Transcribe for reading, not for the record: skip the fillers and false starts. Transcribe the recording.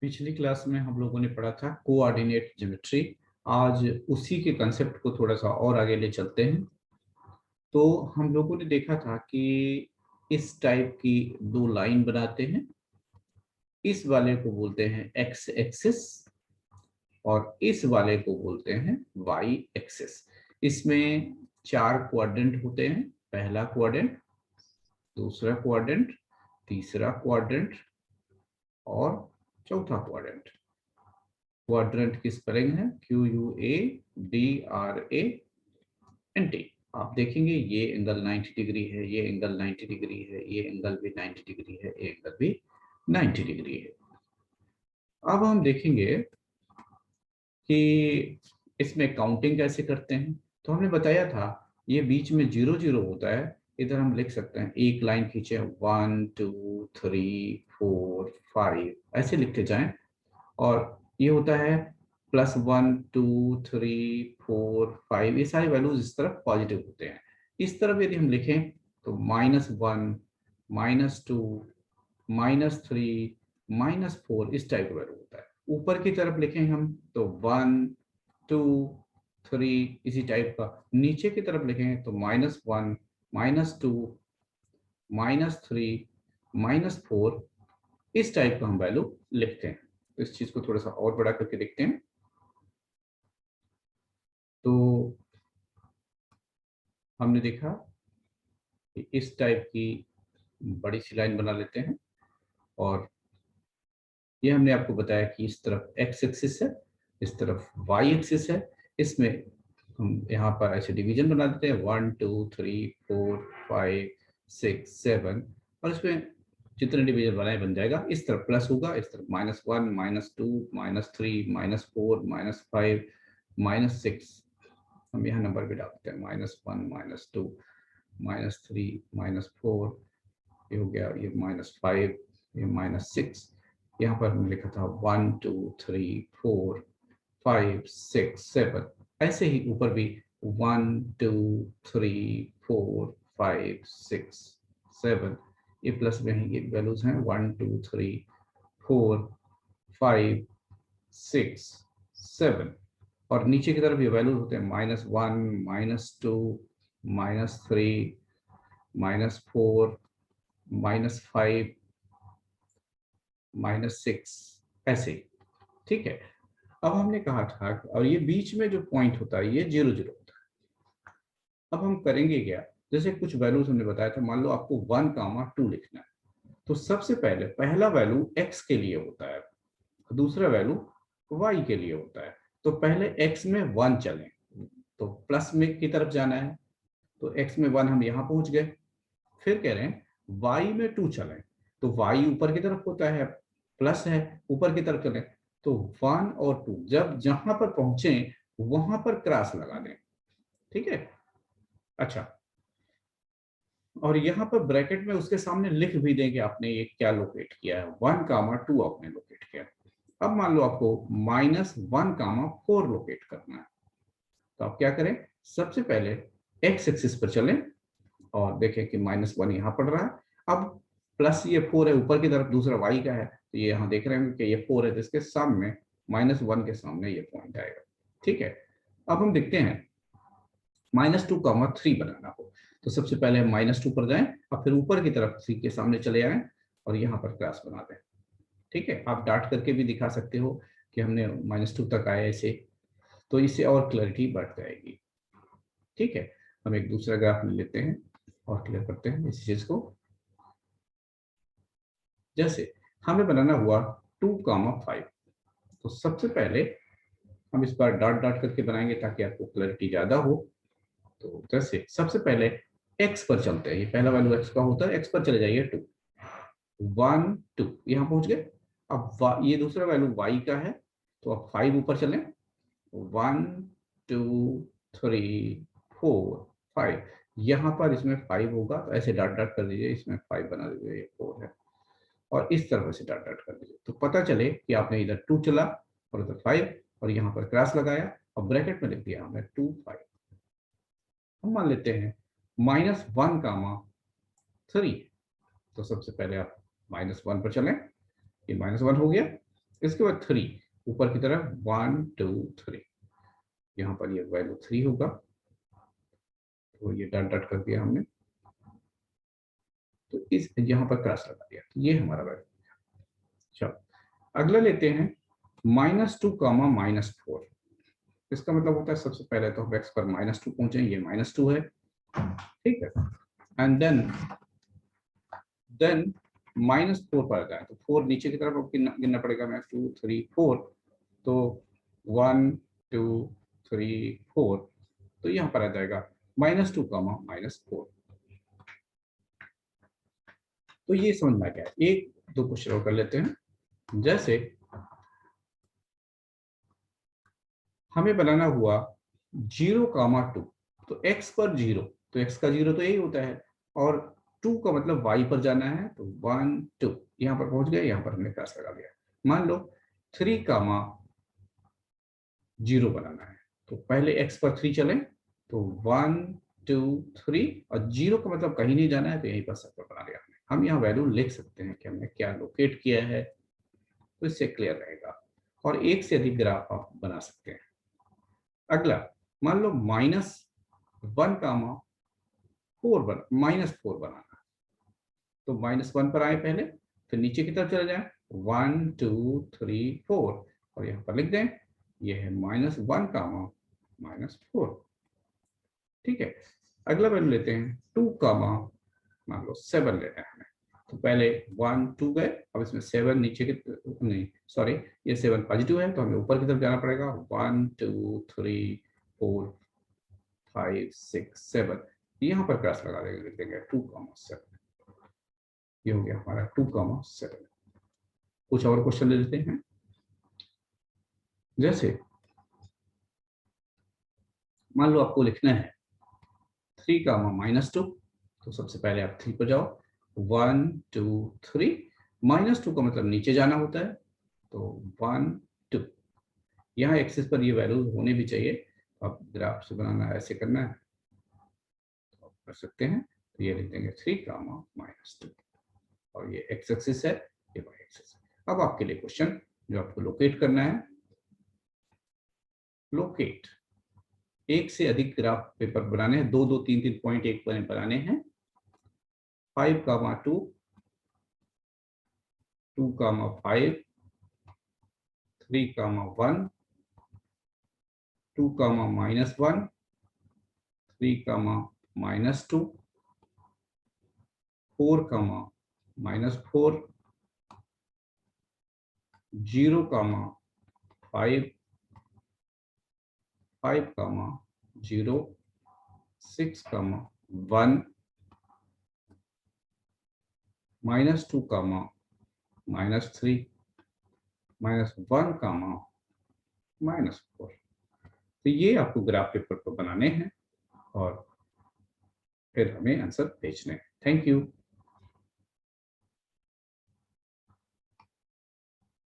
पिछली क्लास में हम लोगों ने पढ़ा था कोऑर्डिनेट ज्योमेट्री। आज उसी के कंसेप्ट को थोड़ा सा और आगे ले चलते हैं। तो हम लोगों ने देखा था कि इस टाइप की दो लाइन बनाते हैं। इस वाले को बोलते हैं एक्स एक्सिस और इस वाले को बोलते हैं वाई एक्सिस। इसमें चार क्वाड्रेंट होते हैं। पहला क्वाड्रेंट, दूसरा क्वाड्रेंट, तीसरा क्वाड्रेंट और चौथा क्वाड्रेंट। क्वाड्रेंट की स्पेलिंग है QUADRANT। आप देखेंगे ये एंगल 90 डिग्री है, ये एंगल 90 डिग्री है, ये एंगल भी 90 डिग्री है, ये एंगल भी 90 डिग्री है। अब हम देखेंगे कि इसमें काउंटिंग कैसे करते हैं। तो हमने बताया था ये बीच में 0 0 होता है। इधर हम लिख सकते हैं, एक लाइन खींचे 1 2 3 4 5 ऐसे लिखते जाएं। और ये होता है +1 2 3 4 5, ये सारी वैल्यूज इस तरफ पॉजिटिव होते हैं। इस तरफ यदि हम लिखें तो -1 -2 -3 -4 इस टाइप का वैल्यू होता है। ऊपर की तरफ लिखें हम तो 1 2 3 इसी टाइप का। नीचे की तरफ लिखें तो -1 -2 -3 -4 इस टाइप का हम वैल्यू लिखते हैं। तो इस चीज को थोड़ा सा और बड़ा करके देखते हैं। तो हमने देखा कि इस टाइप की बड़ी सी लाइन बना लेते हैं। और ये हमने आपको बताया कि इस तरफ एक्स एक्सिस है, इस तरफ वाई एक्सिस है। इसमें हम यहाँ पर ऐसे डिवीजन बना देते हैं 1 2 3 4 5 6 7। और इसमें जितने डिवीजन बनाए बन जाएगा। इस तरफ प्लस होगा, इस तरफ -1 -2 -3 -4 -5 -6। हम यहाँ नंबर भी डालते हैं -1 -2 -3 -4, ये हो गया, ये -5, ये -6। यहाँ पर हमने लिखा था 1 2 3 4 5 6 7। ऐसे ही ऊपर भी 1 2 3 4 5 6 7। ये प्लस में ही ये वैल्यूज हैं 1 2 3 4 5 6 7। और नीचे की तरफ ये वैल्यूज होते हैं -1 -2 -3 -4 -5 -6 ऐसे। ठीक है। अब हमने कहा था, और ये बीच में जो पॉइंट होता है ये 0 0 होता है। अब हम करेंगे क्या, जैसे कुछ वैल्यूज हमने बताया था, मान लो आपको 1, 2 लिखना है। तो सबसे पहले पहला वैल्यू x के लिए होता है, दूसरा वैल्यू y के लिए होता है। तो पहले x में 1 चलें, तो प्लस में की तरफ जाना है। तो x में 1 हम यहाँ पहुंच गए। फिर कह रहे हैं y में 2 चलें, तो y ऊपर की तरफ होता है, प्लस है, ऊपर की तरफ चलें। तो 1 और 2 जब जहां पर पहुंचे वहां पर क्रॉस लगा दें। ठीक है। अच्छा, और यहाँ पर ब्रैकेट में उसके सामने लिख भी दें कि आपने ये क्या लोकेट किया है। 1, 2 आपने लोकेट किया। अब मान लो आपको -1, 4 लोकेट करना है। तो आप क्या करें, सबसे पहले एक्स एक्सिस पर चलें और देखें कि -1 यहाँ पड़ रहा है। अब प्लस ये 4 है ऊपर की तरफ, दूसरा वाई का है, तो ये यहाँ देख रहे हैं कि ये 4 है, जिसके सामने -1 के सामने ये पॉइंट आएगा। ठीक है। अब हम देखते हैं -2, 3 बनाना हो तो सबसे पहले हम -2 पर जाएं और फिर ऊपर की तरफ 3 के सामने चले आए और यहाँ पर क्रॉस बना दें। ठीक है। आप डाट करके भी दिखा सकते हो कि हमने -2 तक आए ऐसे, तो इससे और क्लैरिटी बढ़ जाएगी। ठीक है। हम एक दूसरा ग्राफ ले लेते हैं और क्लियर करते हैं इस चीज को। जैसे हमें बनाना हुआ 2, 5, तो सबसे पहले हम इस बार डॉट डॉट करके बनाएंगे ताकि आपको क्लैरिटी ज्यादा हो। तो जैसे सबसे पहले x पर चलते हैं, ये पहला वैल्यू x का होता है, x पर चले जाइए 2 1 2 यहाँ पहुंच गए। अब ये दूसरा वैल्यू y का है, तो अब 5 ऊपर चलें 1 2 3 4 5। यहाँ पर इसमें 5 होगा तो ऐसे डॉट डॉट कर दीजिए, इसमें 5 बना दीजिए, ये 4 है। और इस तरह से डॉट डॉट कर दीजिए तो पता चले कि आपने इधर 2 चला और इधर 5 और यहाँ पर क्रॉस लगाया और ब्रैकेट में लिख दिया हमने 2 5। हम मान लेते हैं -1, 3। तो सबसे पहले आप -1 पर चलें, ये -1 हो गया। इसके बाद 3 ऊपर की तरफ 1 2 3, यहाँ पर ये वैल्यू 3 होगा, तो ये डॉट डॉट कर दिया हमने, तो इस यहाँ पर क्रॉस लगा दिया, तो ये हमारा वैल्यू। चलो अगला लेते हैं -2 कामा -4। इसका मतलब होता है सबसे पहले तो हम x पर -2 पहुंचे, ये -2 है, ठीक है, एंड देन -4 पर आता है, तो 4 नीचे की तरफ गिनना पड़ेगा, मैं 2 3 4, तो 1 2 3 4, तो यहाँ पर आ जाएगा -2 कामा -4। तो ये समझ में आ गया। एक दो क्वेश्चन और कर लेते हैं। जैसे हमें बनाना हुआ 0 कामा 2, तो x पर 0, तो x का 0 तो यही होता है, और 2 का मतलब y पर जाना है, तो 1 2 यहाँ पर पहुंच गए, यहाँ पर हमने क्रॉस लगा दिया। मान लो 3 कामा 0 बनाना है, तो पहले x पर 3 चलें, तो 1 2 3, और 0 का मतलब कहीं नहीं जाना है, तो यहीं पर सर्कल बना लिया हमने। हम यहाँ वैल्यू लिख सकते हैं कि हमने क्या लोकेट किया है, तो इससे क्लियर रहेगा, और एक से अधिक ग्राफ आप बना सकते हैं। अगला मान लो -1 कामा 4 -4 बनाना है, तो -1 पर आए पहले, फिर नीचे की तरफ चले जाएं, 1 2 3 4, और यहाँ पर लिख दें ये है -1 कामा -4, ठीक है। अगला वैल्यू लेते हैं 2 कामा मान लो 7 लेना है हमें, तो पहले 1 2 गए, अब इसमें 7 नीचे के, नहीं सॉरी, ये 7 पॉजिटिव है, तो हमें ऊपर की तरफ जाना पड़ेगा, 1 2 3 4 5 6 7, यहाँ पर क्रॉस लगा देंगे, लिख देंगे 2 कामा 7, ये हो गया हमारा 2 कामा 7। कुछ और क्वेश्चन ले लेते हैं। जैसे मान लो आपको लिखना है 3 कामा -2, तो सबसे पहले आप 3 पर जाओ, 1 2 3, -2 का मतलब नीचे जाना होता है, तो 1 2, यहाँ एक्सिस पर ये वैल्यू होने भी चाहिए, आप ग्राफ से बनाना है, ऐसे करना है, तो आप कर सकते हैं, तो ये लिख देंगे 3 कामा -2, और ये एक्स एक्सिस है, ये वाई एक्सिस है। अब आपके लिए क्वेश्चन जो आपको लोकेट करना है, लोकेट एक से अधिक ग्राफ पेपर बनाने हैं, 2 2 3 3 पॉइंट एक पर बनाने हैं, 5 कामा 2 2 कामा 5 3 कामा 1 2 कामा -1 3 कामा -2 4 कामा -4 0 कामा 5 5 कामा 0 6 कामा 1 -2 कामा -3 -1 कामा -4। तो ये आपको ग्राफ पेपर पर बनाने हैं और फिर हमें आंसर भेजने हैं। Thank you.